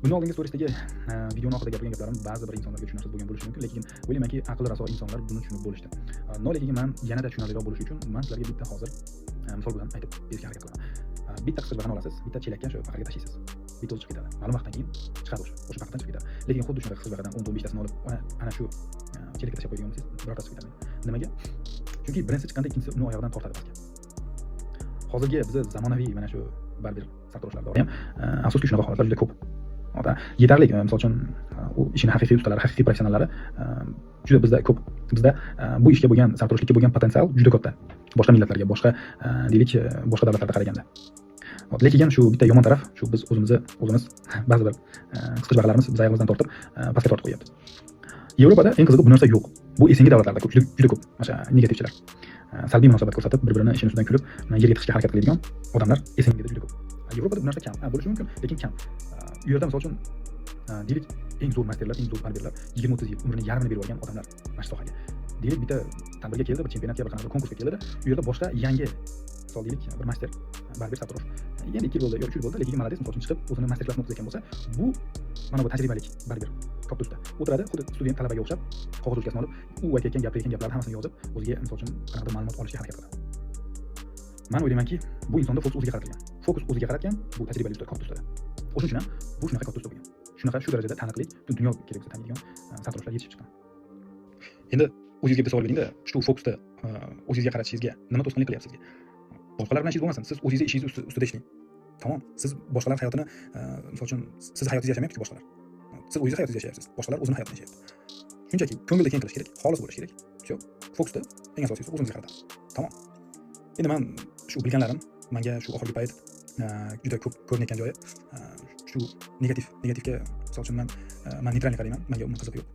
Bundan oldingi storiesdagi videoni oxirida gapirgan gaplarim ba'zi bir insonlarga tushunarsiz bo'lgan bo'lishi mumkin, lekin o'ylaymanki aqli raso insonlar buni tushunib bo'lishdi. Lekin men yanada tushunarliroq bo'lishi uchun men sizlarga bitta hozir misol bilan aytib berishga harakat qilaman. Bitta qisqichbaqani olasiz, bitta chelakka shu paqirga tashlaysiz. Bitta o'zi chiqib ketadi. Ma'lum vaqtdan keyin chiqadi o'sha paqirdan chiqib ketadi. Lekin xuddi shunaqa qisqichbaqadan 10-15 tasini olib, ana shu chelakka tashlab qo'ygan bo'lsangiz, birortasi chiqib ketadi. Nimaga? Chunki birinchisi chiqqanda ikkinchisi uni oyog'idan tortadi pastga. Hozirgi biz zamonaviy mana shu barber sartaroshlarda ham afsuski shunaqa holatlar juda ko'p. Yetarli, misol uchun u ishini haqiqiy ustalari, haqiqiy professionallari juda bizda ko'p. Bizda bu ishga bo'lgan, sartaroshlikka bo'lgan potensial juda katta. Boshqa millatlarga, boshqa deylik, boshqa davlatlarga qaraganda. Lekin shu bitta yomon taraf, shu biz o'zimiz ba'zi bir qisqichbaqalarimiz biz oyog'imizdan tortib pastga tortib qo'yapti. Yevropada eng qizig'i bu narsa yo'q. Bu esengi davlatlarda ko'p, juda ko'p. Mana negativchilar. Salbiy munosabat ko'rsatib, bir-birini ishini ustidan kulib, yerga tiqishga harakat qiladigan odamlar esengida juda ko'p. Yevropada bu narsa kam. Bo'lishi mumkin, lekin kam. U yerda misol uchun deylik eng zo'r masterlar, eng zo'r barberlar 20-30 yil umrining yarmini berib olgan odamlar mana shu sohaga. Deylik bitta tadbirga keldi, bir chempionatga, bir qanaqa konkursga keldi. U yerda boshqa yangi misol deylik bir master barber sartarosh. Endi 2 yil bo'ldi, yoki 3 yil bo'ldi, lekin molodets misol uchun chiqib o'zini master klassini o'tkazgan bo'lsa, bu mana bu tajribalik barber koptusda o'tiradi, xuddi student talabaga o'xshab qog'oz ruchkasini olib, u aytayotgan gaplarni hammasini yozib, o'ziga misol uchun qanaqadir ma'lumot olishga harakat qiladi. Men o'ylaymanki, bu insonda fokus o'ziga qaratilgan. Fokus o'ziga qaratgan bu tajribali usta koptusda. O'shuning uchun ham bu shunaqa koptusda bo'lgan. Shunaqa shu darajada taniqli, butun dunyo kerak bo'lsa taniydigan sartaroshlar yetishib chiqqan. Endi o'zingizga bitta savol bering-da, shu fokusda o'zingizga qaratishingizga nima to'sqinlik qilyapti sizga? Boshqalar bilan ishingiz bo'lmasin, siz o'zingizni ishingiz ustida ishlang. Tamom. Siz boshqalar hayotini, misol uchun siz hayotingizni yashamayapsiz boshqalar. Siz o'zingiz hayotingizni yashayapsiz. Boshqalar o'zini hayotini yashayapti. Shunchaki ko'ngilda keng qilish kerak, xolis bo'lish kerak. Shu fokusda eng asosiysi o'zingizga qaratasiz. Tamom. Endi men shu bilganlarim menga shu oxirgi payt juda ko'p ko'rinayotgan joyi shu negativga misol uchun men neytralni qarayman, menga umuman qiziq yo'q.